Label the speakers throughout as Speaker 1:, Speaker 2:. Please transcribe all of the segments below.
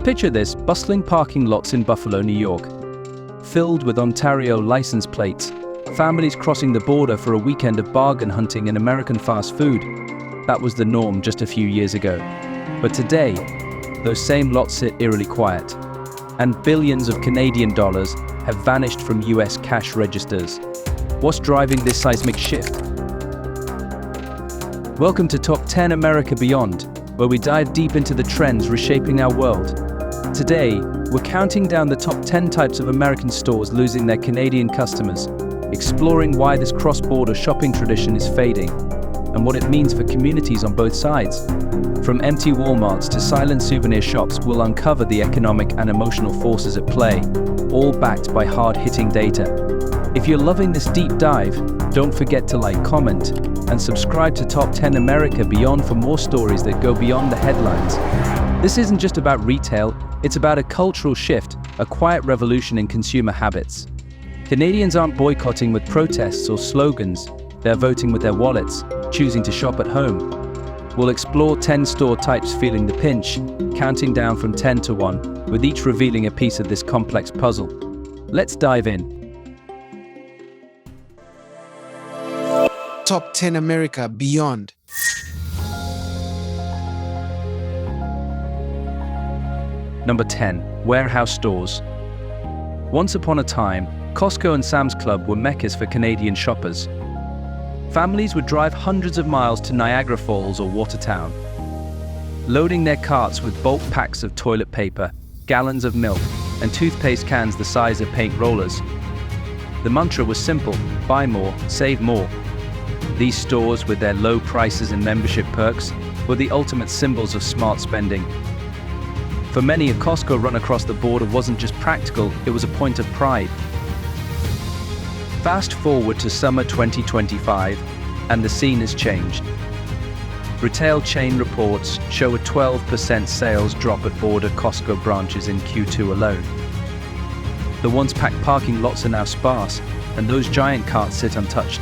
Speaker 1: Picture this: bustling parking lots in Buffalo, New York, filled with Ontario license plates, families crossing the border for a weekend of bargain hunting and American fast food. That was the norm just a few years ago. But today, those same lots sit eerily quiet, and billions of Canadian dollars have vanished from US cash registers. What's driving this seismic shift? Welcome to Top 10 America Beyond, where we dive deep into the trends reshaping our world. Today, we're counting down the top 10 types of American stores losing their Canadian customers, exploring why this cross-border shopping tradition is fading, and what it means for communities on both sides. From empty Walmarts to silent souvenir shops, we'll uncover the economic and emotional forces at play, all backed by hard-hitting data. If you're loving this deep dive, don't forget to like, comment, and subscribe to Top 10 America Beyond for more stories that go beyond the headlines. This isn't just about retail, it's about a cultural shift, a quiet revolution in consumer habits. Canadians aren't boycotting with protests or slogans, they're voting with their wallets, choosing to shop at home. We'll explore 10 store types feeling the pinch, counting down from 10 to 1, with each revealing a piece of this complex puzzle. Let's dive in.
Speaker 2: Top 10 America Beyond.
Speaker 1: Number 10. Warehouse stores. Once upon a time, Costco and Sam's Club were meccas for Canadian shoppers. Families would drive hundreds of miles to Niagara Falls or Watertown, loading their carts with bulk packs of toilet paper, gallons of milk, and toothpaste cans the size of paint rollers. The mantra was simple: buy more, save more. These stores, with their low prices and membership perks, were the ultimate symbols of smart spending. For many, a Costco run across the border wasn't just practical, it was a point of pride. Fast forward to summer 2025, and the scene has changed. Retail chain reports show a 12% sales drop at border Costco branches in Q2 alone. The once packed parking lots are now sparse, and those giant carts sit untouched.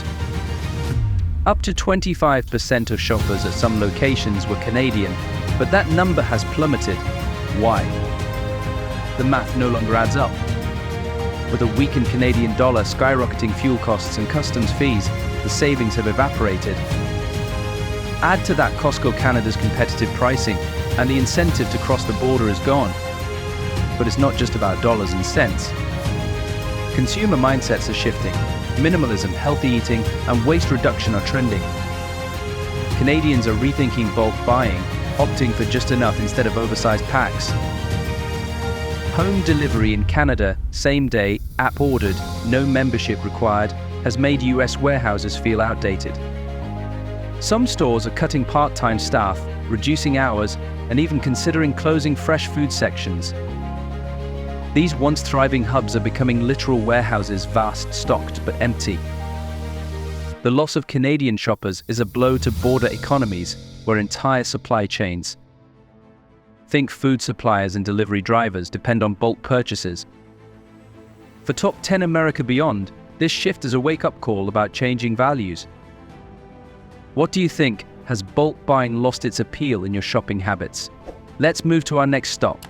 Speaker 1: Up to 25% of shoppers at some locations were Canadian, but that number has plummeted. Why? The math no longer adds up. With a weakened Canadian dollar, skyrocketing fuel costs and customs fees, the savings have evaporated. Add to that Costco Canada's competitive pricing, and the incentive to cross the border is gone. But it's not just about dollars and cents. Consumer mindsets are shifting. Minimalism, healthy eating, and waste reduction are trending. Canadians are rethinking bulk buying, opting for just enough instead of oversized packs. Home delivery in Canada, same day, app ordered, no membership required, has made US warehouses feel outdated. Some stores are cutting part-time staff, reducing hours, and even considering closing fresh food sections. These once thriving hubs are becoming literal warehouses, vast, stocked, but empty. The loss of Canadian shoppers is a blow to border economies, where entire supply chains, think food suppliers and delivery drivers, depend on bulk purchases. For Top 10 America Beyond, this shift is a wake-up call about changing values. What do you think? Has bulk buying lost its appeal in your shopping habits? Let's move to our next stop.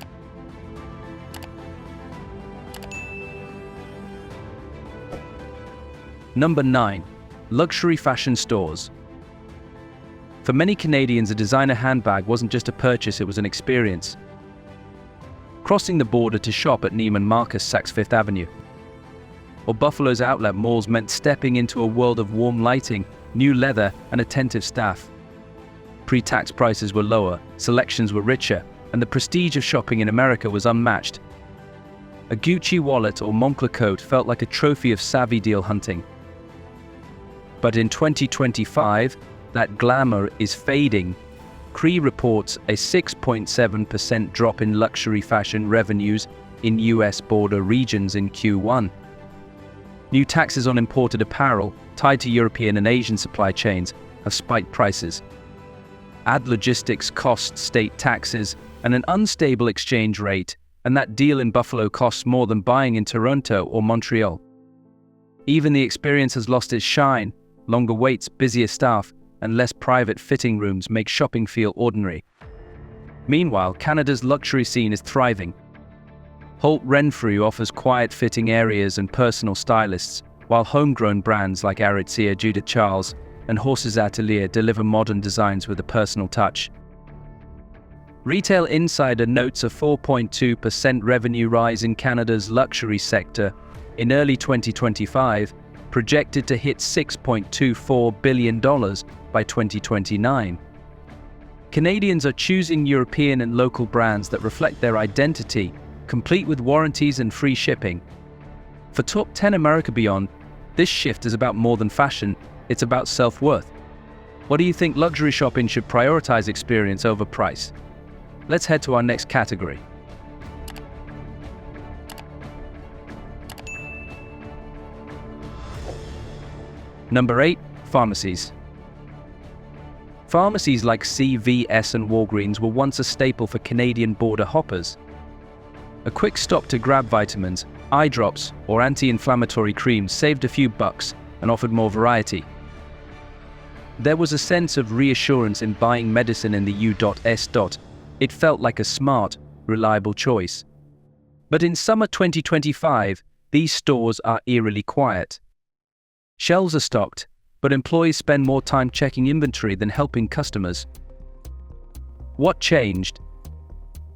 Speaker 1: Number 9. Luxury fashion stores. For many Canadians, a designer handbag wasn't just a purchase, it was an experience. Crossing the border to shop at Neiman Marcus Saks Fifth Avenue or Buffalo's outlet malls meant stepping into a world of warm lighting, new leather, and attentive staff. Pre-tax prices were lower, selections were richer, and the prestige of shopping in America was unmatched. A Gucci wallet or Moncler coat felt like a trophy of savvy deal hunting. But in 2025, that glamour is fading. CRE reports a 6.7% drop in luxury fashion revenues in US border regions in Q1. New taxes on imported apparel, tied to European and Asian supply chains, have spiked prices. Add logistics costs, state taxes, and an unstable exchange rate, and that deal in Buffalo costs more than buying in Toronto or Montreal. Even the experience has lost its shine. Longer waits, busier staff, and less private fitting rooms make shopping feel ordinary. Meanwhile, Canada's luxury scene is thriving. Holt Renfrew offers quiet-fitting areas and personal stylists, while homegrown brands like Aritzia, Judith Charles, and Horses Atelier deliver modern designs with a personal touch. Retail Insider notes a 4.2% revenue rise in Canada's luxury sector in early 2025, projected to hit $6.24 billion by 2029. Canadians are choosing European and local brands that reflect their identity, complete with warranties and free shipping. For Top 10 America Beyond, this shift is about more than fashion, it's about self-worth. What do you think luxury shopping should prioritize experience over price? Let's head to our next category. Number 8. Pharmacies. Pharmacies like CVS and Walgreens were once a staple for Canadian border hoppers. A quick stop to grab vitamins, eye drops, or anti-inflammatory creams saved a few bucks and offered more variety. There was a sense of reassurance in buying medicine in the U.S. It felt like a smart, reliable choice. But in summer 2025, these stores are eerily quiet. Shelves are stocked, but employees spend more time checking inventory than helping customers. What changed?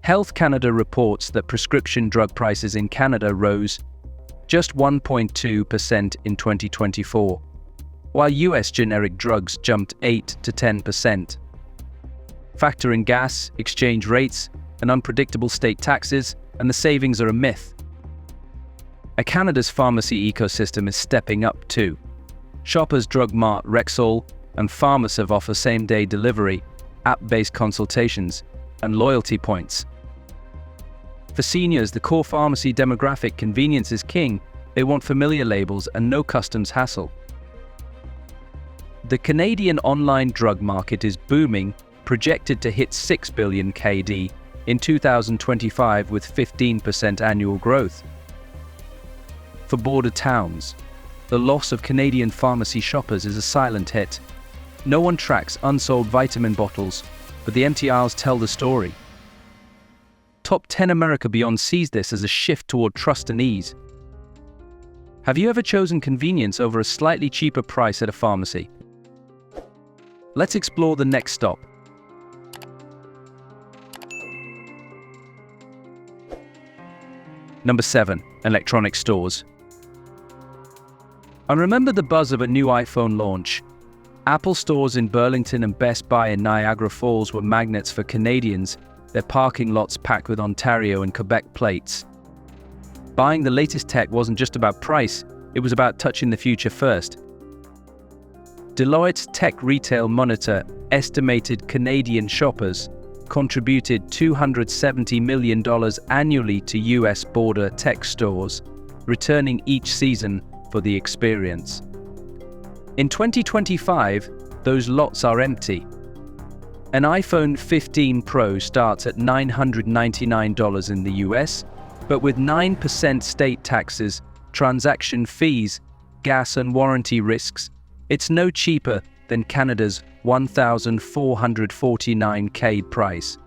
Speaker 1: Health Canada reports that prescription drug prices in Canada rose just 1.2% in 2024, while US generic drugs jumped 8 to 10%. Factor in gas, exchange rates, and unpredictable state taxes, and the savings are a myth. Canada's pharmacy ecosystem is stepping up too. Shoppers Drug Mart, Rexall, and Pharmacies offer same-day delivery, app-based consultations, and loyalty points. For seniors, the core pharmacy demographic, convenience is king. They want familiar labels and no customs hassle. The Canadian online drug market is booming, projected to hit $6 billion KD in 2025 with 15% annual growth. For border towns, the loss of Canadian pharmacy shoppers is a silent hit. No one tracks unsold vitamin bottles, but the empty aisles tell the story. Top 10 America Beyond sees this as a shift toward trust and ease. Have you ever chosen convenience over a slightly cheaper price at a pharmacy? Let's explore the next stop. Number 7. Electronic stores. I remember the buzz of a new iPhone launch. Apple stores in Burlington and Best Buy in Niagara Falls were magnets for Canadians, their parking lots packed with Ontario and Quebec plates. Buying the latest tech wasn't just about price, it was about touching the future first. Deloitte's Tech Retail Monitor estimated Canadian shoppers contributed $270 million annually to US border tech stores, returning each season for the experience. In 2025, those lots are empty. An iPhone 15 Pro starts at $999 in the US, but with 9% state taxes, transaction fees, gas and warranty risks, it's no cheaper than Canada's $1,449 CAD price.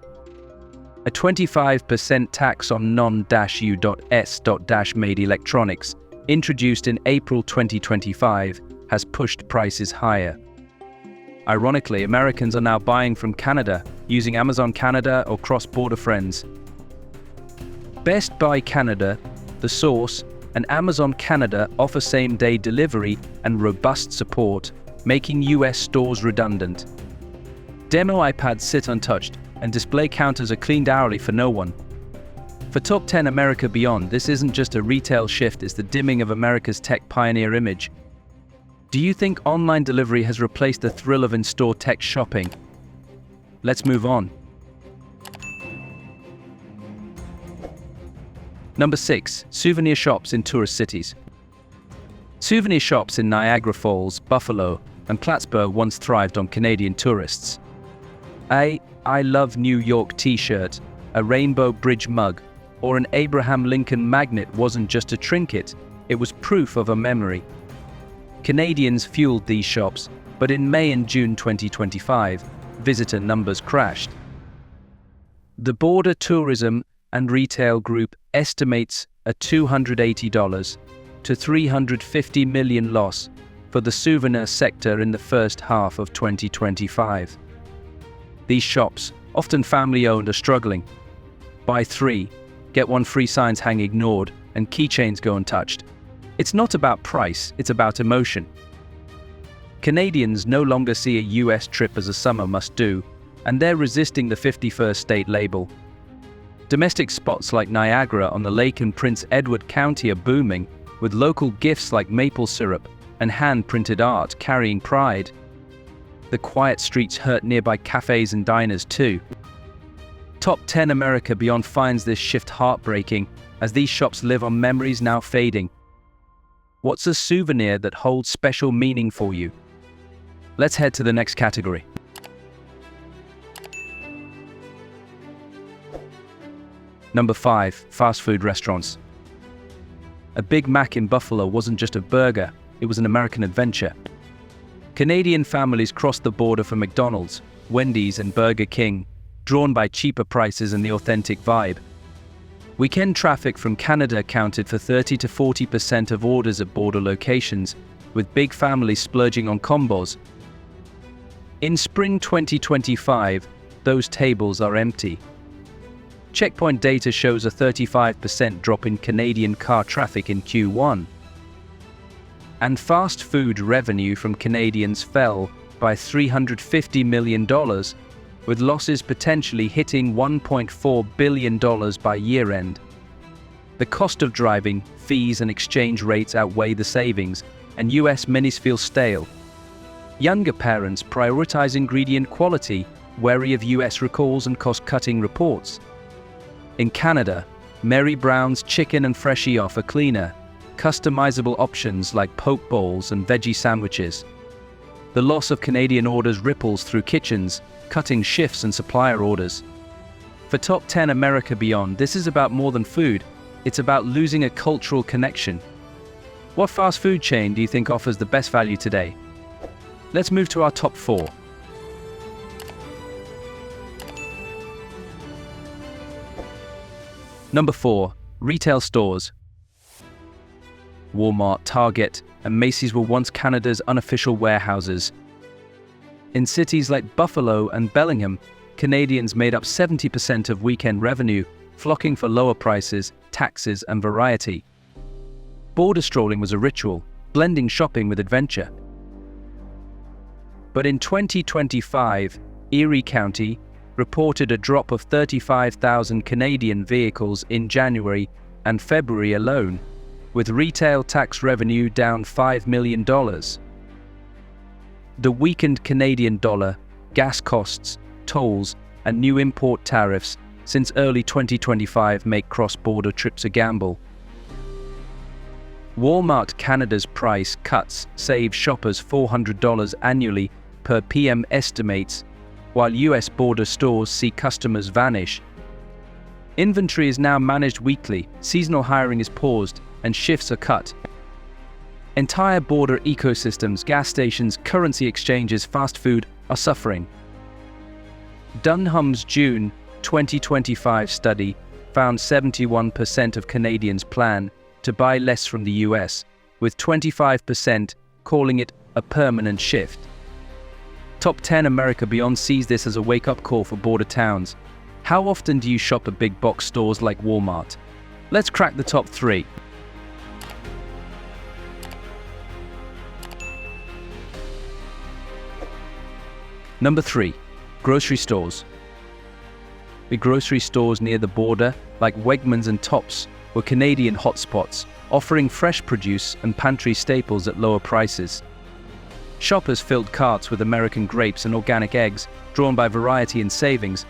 Speaker 1: A 25% tax on non-U.S.-made electronics, introduced in April 2025, has pushed prices higher. Ironically, Americans are now buying from Canada, using Amazon Canada or cross-border friends. Best Buy Canada, The Source, and Amazon Canada offer same-day delivery and robust support, making US stores redundant. Demo iPads sit untouched, and display counters are cleaned hourly for no one. For Top 10 America Beyond, this isn't just a retail shift, it's the dimming of America's tech pioneer image. Do you think online delivery has replaced the thrill of in-store tech shopping? Let's move on. Number 6. Souvenir shops in tourist cities. Souvenir shops in Niagara Falls, Buffalo, and Plattsburgh once thrived on Canadian tourists. I Love New York t-shirt, a Rainbow Bridge mug, or an Abraham Lincoln magnet wasn't just a trinket, it was proof of a memory. Canadians fueled these shops, but in May and June 2025, visitor numbers crashed. The Border Tourism and Retail Group estimates a $280 to $350 million loss for the souvenir sector in the first half of 2025. These shops, often family-owned, are struggling. Buy 3, get 1 free signs hang ignored, and keychains go untouched. It's not about price, it's about emotion. Canadians no longer see a US trip as a summer must-do, and they're resisting the 51st state label. Domestic spots like Niagara on the lake in Prince Edward County are booming, with local gifts like maple syrup and hand-printed art carrying pride. The quiet streets hurt nearby cafes and diners too. Top 10 America Beyond finds this shift heartbreaking, as these shops live on memories now fading. What's a souvenir that holds special meaning for you? Let's head to the next category. Number 5. Fast food restaurants. A Big Mac in Buffalo wasn't just a burger, it was an American adventure. Canadian families crossed the border for McDonald's, Wendy's, and Burger King, drawn by cheaper prices and the authentic vibe. Weekend traffic from Canada accounted for 30 to 40% of orders at border locations, with big families splurging on combos. In spring 2025, those tables are empty. Checkpoint data shows a 35% drop in Canadian car traffic in Q1. And fast food revenue from Canadians fell by $350 million, with losses potentially hitting $1.4 billion by year-end. The cost of driving, fees and exchange rates outweigh the savings, and US menus feel stale. Younger parents prioritize ingredient quality, wary of US recalls and cost-cutting reports. In Canada, Mary Brown's Chicken and Freshie offer cleaner, customizable options like poke bowls and veggie sandwiches. The loss of Canadian orders ripples through kitchens, cutting shifts and supplier orders. For Top 10 America Beyond, this is about more than food, it's about losing a cultural connection. What fast food chain do you think offers the best value today? Let's move to our top 4. Number 4. Retail stores. Walmart, Target, and Macy's were once Canada's unofficial warehouses. In cities like Buffalo and Bellingham, Canadians made up 70% of weekend revenue, flocking for lower prices, taxes, and variety. Border strolling was a ritual, blending shopping with adventure. But in 2025, Erie County reported a drop of 35,000 Canadian vehicles in January and February alone, with retail tax revenue down $5 million. The weakened Canadian dollar, gas costs, tolls, and new import tariffs since early 2025 make cross-border trips a gamble. Walmart Canada's price cuts save shoppers $400 annually per PM estimates, while US border stores see customers vanish. Inventory is now managed weekly, seasonal hiring is paused, and shifts are cut. Entire border ecosystems, gas stations, currency exchanges, fast food are suffering. Dunham's June 2025 study found 71% of Canadians plan to buy less from the US, with 25% calling it a permanent shift. Top 10 America Beyond sees this as a wake-up call for border towns. How often do you shop at big box stores like Walmart? Let's crack the top 3. Number 3. Grocery stores. The grocery stores near the border, like Wegmans and Tops, were Canadian hotspots, offering fresh produce and pantry staples at lower prices. Shoppers filled carts with American grapes and organic eggs, drawn by variety and savings.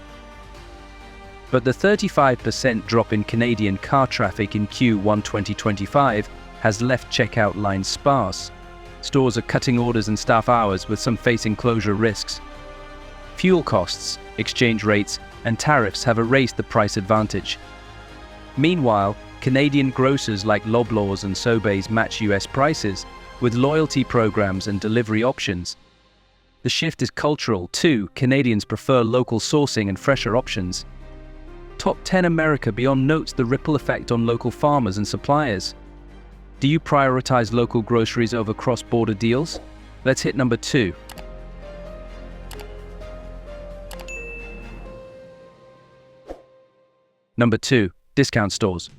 Speaker 1: But the 35% drop in Canadian car traffic in Q1 2025 has left checkout lines sparse. Stores are cutting orders and staff hours, with some facing closure risks. Fuel costs, exchange rates, and tariffs have erased the price advantage. Meanwhile, Canadian grocers like Loblaws and Sobeys match US prices, with loyalty programs and delivery options. The shift is cultural too. Canadians prefer local sourcing and fresher options. Top 10 America Beyond notes the ripple effect on local farmers and suppliers. Do you prioritize local groceries over cross-border deals? Let's hit number 2. Number 2. Discount stores.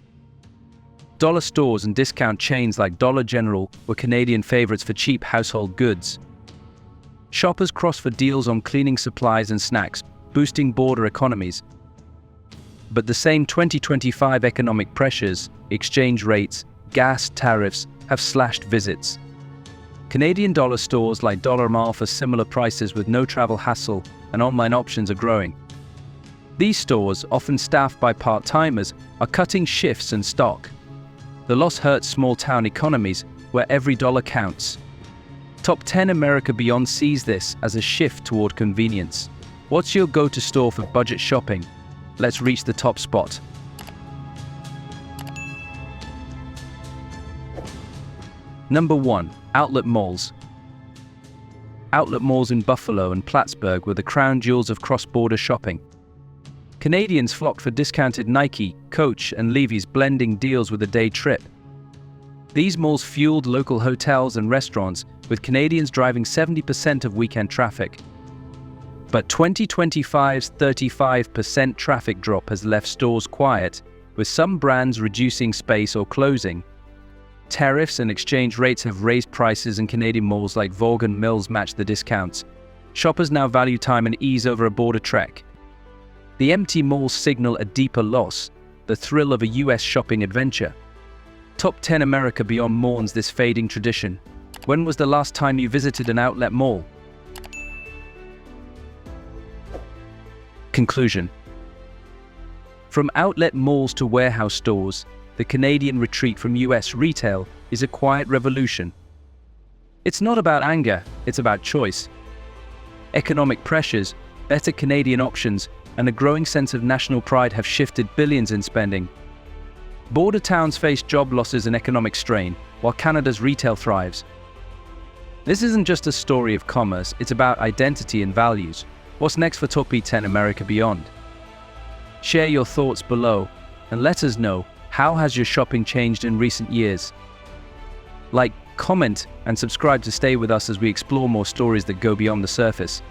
Speaker 1: Dollar stores and discount chains like Dollar General were Canadian favorites for cheap household goods. Shoppers cross for deals on cleaning supplies and snacks, boosting border economies. But the same 2025 economic pressures, exchange rates, gas tariffs have slashed visits. Canadian dollar stores like Dollar Mall offer similar prices with no travel hassle, and online options are growing. These stores, often staffed by part-timers, are cutting shifts and stock. The loss hurts small-town economies where every dollar counts. Top 10 America Beyond sees this as a shift toward convenience. What's your go-to store for budget shopping? Let's reach the top spot. Number 1. Outlet malls. Outlet malls in Buffalo and Plattsburgh were the crown jewels of cross-border shopping. Canadians flocked for discounted Nike, Coach, and Levi's blending deals with a day trip. These malls fueled local hotels and restaurants, with Canadians driving 70% of weekend traffic. But 2025's 35% traffic drop has left stores quiet, with some brands reducing space or closing. Tariffs and exchange rates have raised prices, and Canadian malls like Vaughan Mills match the discounts. Shoppers now value time and ease over a border trek. The empty malls signal a deeper loss, the thrill of a US shopping adventure. Top 10 America Beyond mourns this fading tradition. When was the last time you visited an outlet mall? Conclusion. From outlet malls to warehouse stores, the Canadian retreat from US retail is a quiet revolution. It's not about anger, it's about choice. Economic pressures, better Canadian options, and a growing sense of national pride have shifted billions in spending. Border towns face job losses and economic strain, while Canada's retail thrives. This isn't just a story of commerce, it's about identity and values. What's next for Top 10 America Beyond? Share your thoughts below, and let us know, how has your shopping changed in recent years? Like, comment, and subscribe to stay with us as we explore more stories that go beyond the surface.